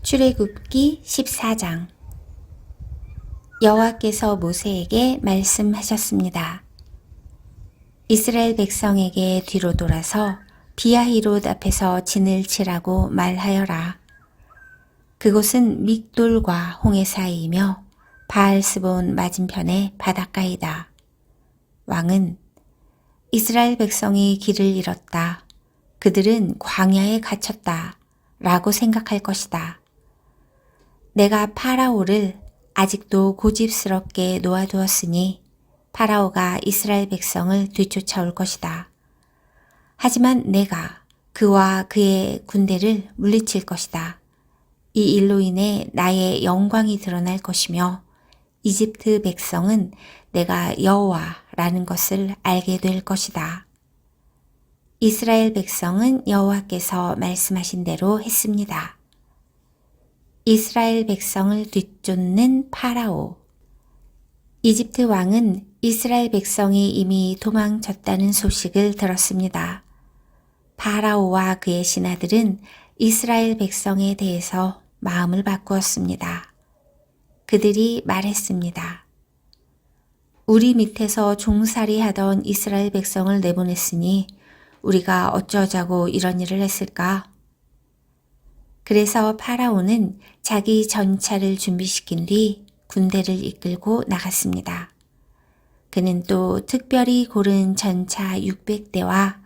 출애굽기 14장. 여호와께서 모세에게 말씀하셨습니다. 이스라엘 백성에게 뒤로 돌아서 비아히롯 앞에서 진을 치라고 말하여라. 그곳은 믹돌과 홍해 사이이며 바알스본 맞은편의 바닷가이다. 왕은 이스라엘 백성이 길을 잃었다. 그들은 광야에 갇혔다. 라고 생각할 것이다. 내가 파라오를 아직도 고집스럽게 놓아두었으니 파라오가 이스라엘 백성을 뒤쫓아올 것이다. 하지만 내가 그와 그의 군대를 물리칠 것이다. 이 일로 인해 나의 영광이 드러날 것이며 이집트 백성은 내가 여호와라는 것을 알게 될 것이다. 이스라엘 백성은 여호와께서 말씀하신 대로 했습니다. 이스라엘 백성을 뒤쫓는 파라오. 이집트 왕은 이스라엘 백성이 이미 도망쳤다는 소식을 들었습니다. 파라오와 그의 신하들은 이스라엘 백성에 대해서 마음을 바꾸었습니다. 그들이 말했습니다. 우리 밑에서 종살이 하던 이스라엘 백성을 내보냈으니 우리가 어쩌자고 이런 일을 했을까? 그래서 파라오는 자기 전차를 준비시킨 뒤 군대를 이끌고 나갔습니다. 그는 또 특별히 고른 전차 600대와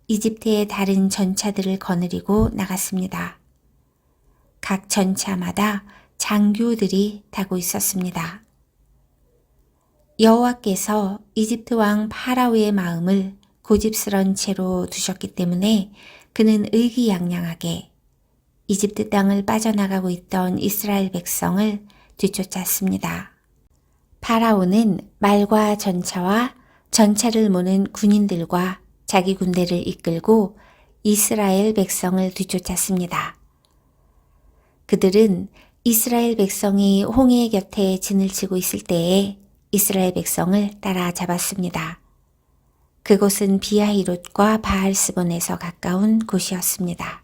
이집트의 다른 전차들을 거느리고 나갔습니다. 각 전차마다 장교들이 타고 있었습니다. 여호와께서 이집트 왕 파라오의 마음을 고집스런 채로 두셨기 때문에 그는 의기양양하게 이집트 땅을 빠져나가고 있던 이스라엘 백성을 뒤쫓았습니다. 파라오는 말과 전차와 전차를 모는 군인들과 자기 군대를 이끌고 이스라엘 백성을 뒤쫓았습니다. 그들은 이스라엘 백성이 홍해 곁에 진을 치고 있을 때에 이스라엘 백성을 따라잡았습니다. 그곳은 비아히롯과 바알스본에서 가까운 곳이었습니다.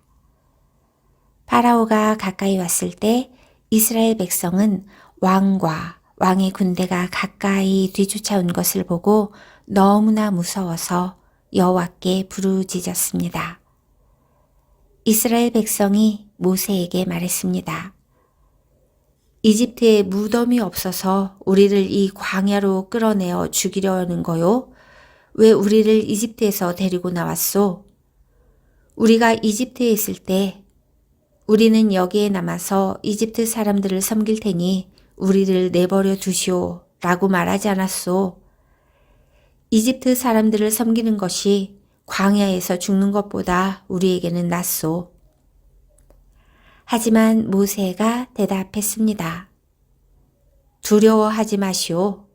파라오가 가까이 왔을 때 이스라엘 백성은 왕과 왕의 군대가 가까이 뒤쫓아온 것을 보고 너무나 무서워서 여호와께 부르짖었습니다. 이스라엘 백성이 모세에게 말했습니다. 이집트에 무덤이 없어서 우리를 이 광야로 끌어내어 죽이려는 거요? 왜 우리를 이집트에서 데리고 나왔소? 우리가 이집트에 있을 때 우리는 여기에 남아서 이집트 사람들을 섬길 테니 우리를 내버려 두시오 라고 말하지 않았소. 이집트 사람들을 섬기는 것이 광야에서 죽는 것보다 우리에게는 낫소. 하지만 모세가 대답했습니다. 두려워하지 마시오.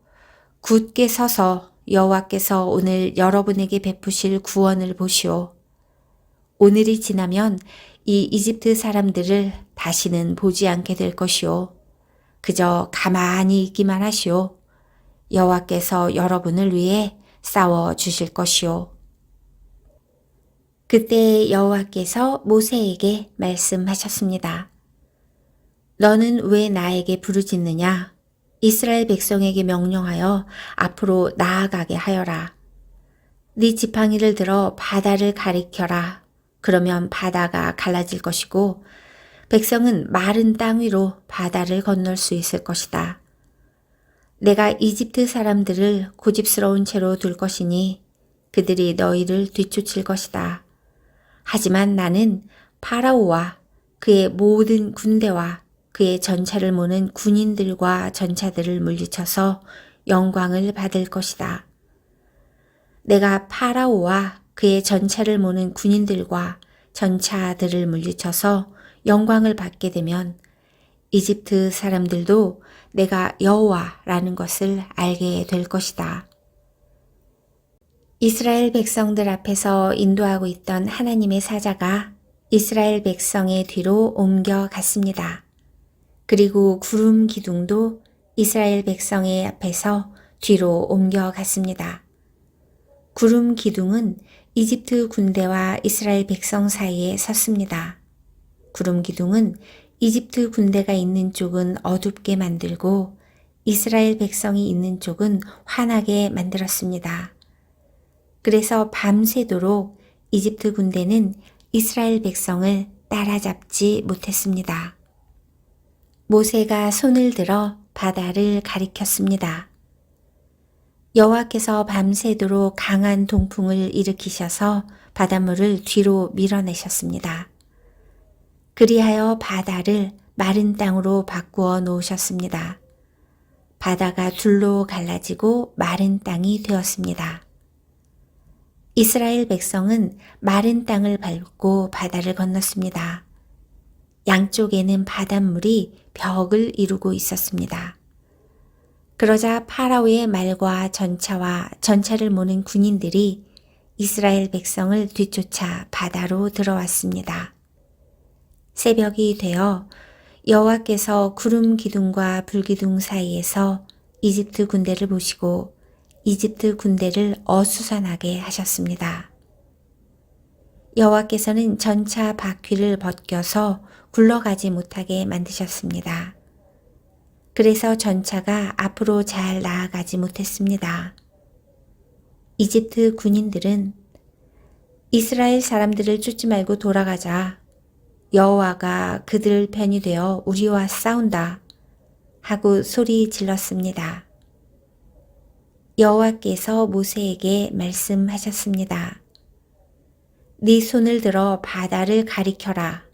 굳게 서서 여호와께서 오늘 여러분에게 베푸실 구원을 보시오. 오늘이 지나면 이 이집트 사람들을 다시는 보지 않게 될 것이오. 그저 가만히 있기만 하시오. 여호와께서 여러분을 위해 싸워 주실 것이오. 그때 여호와께서 모세에게 말씀하셨습니다. 너는 왜 나에게 부르짖느냐? 이스라엘 백성에게 명령하여 앞으로 나아가게 하여라. 네 지팡이를 들어 바다를 가리켜라. 그러면 바다가 갈라질 것이고 백성은 마른 땅 위로 바다를 건널 수 있을 것이다. 내가 이집트 사람들을 고집스러운 채로 둘 것이니 그들이 너희를 뒤쫓을 것이다. 하지만 나는 파라오와 그의 모든 군대와 그의 전차를 모는 군인들과 전차들을 물리쳐서 영광을 받을 것이다. 내가 파라오와 그의 전차를 모는 군인들과 전차들을 물리쳐서 영광을 받게 되면 이집트 사람들도 내가 여호와라는 것을 알게 될 것이다. 이스라엘 백성들 앞에서 인도하고 있던 하나님의 사자가 이스라엘 백성의 뒤로 옮겨갔습니다. 그리고 구름 기둥도 이스라엘 백성의 앞에서 뒤로 옮겨갔습니다. 구름 기둥은 이집트 군대와 이스라엘 백성 사이에 섰습니다. 구름 기둥은 이집트 군대가 있는 쪽은 어둡게 만들고 이스라엘 백성이 있는 쪽은 환하게 만들었습니다. 그래서 밤새도록 이집트 군대는 이스라엘 백성을 따라잡지 못했습니다. 모세가 손을 들어 바다를 가리켰습니다. 여호와께서 밤새도록 강한 동풍을 일으키셔서 바닷물을 뒤로 밀어내셨습니다. 그리하여 바다를 마른 땅으로 바꾸어 놓으셨습니다. 바다가 둘로 갈라지고 마른 땅이 되었습니다. 이스라엘 백성은 마른 땅을 밟고 바다를 건넜습니다. 양쪽에는 바닷물이 벽을 이루고 있었습니다. 그러자 파라오의 말과 전차와 전차를 모는 군인들이 이스라엘 백성을 뒤쫓아 바다로 들어왔습니다. 새벽이 되어 여호와께서 구름 기둥과 불기둥 사이에서 이집트 군대를 보시고 이집트 군대를 어수선하게 하셨습니다. 여호와께서는 전차 바퀴를 벗겨서 굴러가지 못하게 만드셨습니다. 그래서 전차가 앞으로 잘 나아가지 못했습니다. 이집트 군인들은 이스라엘 사람들을 쫓지 말고 돌아가자. 여호와가 그들 편이 되어 우리와 싸운다 하고 소리 질렀습니다. 여호와께서 모세에게 말씀하셨습니다. 네 손을 들어 바다를 가리켜라.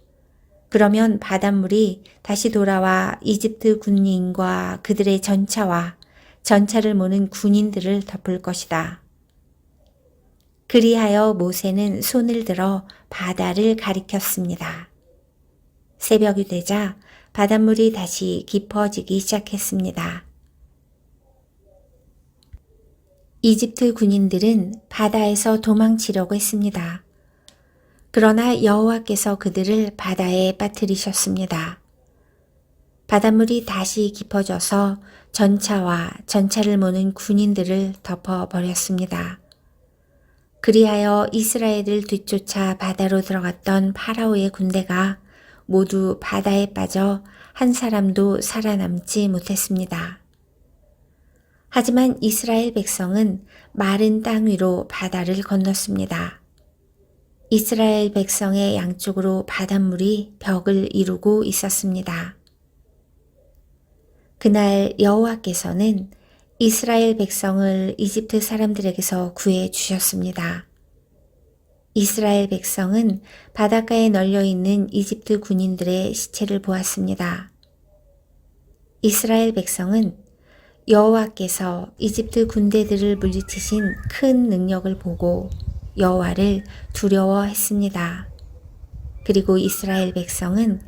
그러면 바닷물이 다시 돌아와 이집트 군인과 그들의 전차와 전차를 모는 군인들을 덮을 것이다. 그리하여 모세는 손을 들어 바다를 가리켰습니다. 새벽이 되자 바닷물이 다시 깊어지기 시작했습니다. 이집트 군인들은 바다에서 도망치려고 했습니다. 그러나 여호와께서 그들을 바다에 빠뜨리셨습니다. 바닷물이 다시 깊어져서 전차와 전차를 모는 군인들을 덮어버렸습니다. 그리하여 이스라엘을 뒤쫓아 바다로 들어갔던 파라오의 군대가 모두 바다에 빠져 한 사람도 살아남지 못했습니다. 하지만 이스라엘 백성은 마른 땅 위로 바다를 건넜습니다. 이스라엘 백성의 양쪽으로 바닷물이 벽을 이루고 있었습니다. 그날 여호와께서는 이스라엘 백성을 이집트 사람들에게서 구해 주셨습니다. 이스라엘 백성은 바닷가에 널려있는 이집트 군인들의 시체를 보았습니다. 이스라엘 백성은 여호와께서 이집트 군대들을 물리치신 큰 능력을 보고 여호와를 두려워했습니다. 그리고 이스라엘 백성은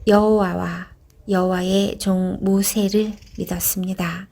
여호와와 여호와의 종 모세를 믿었습니다.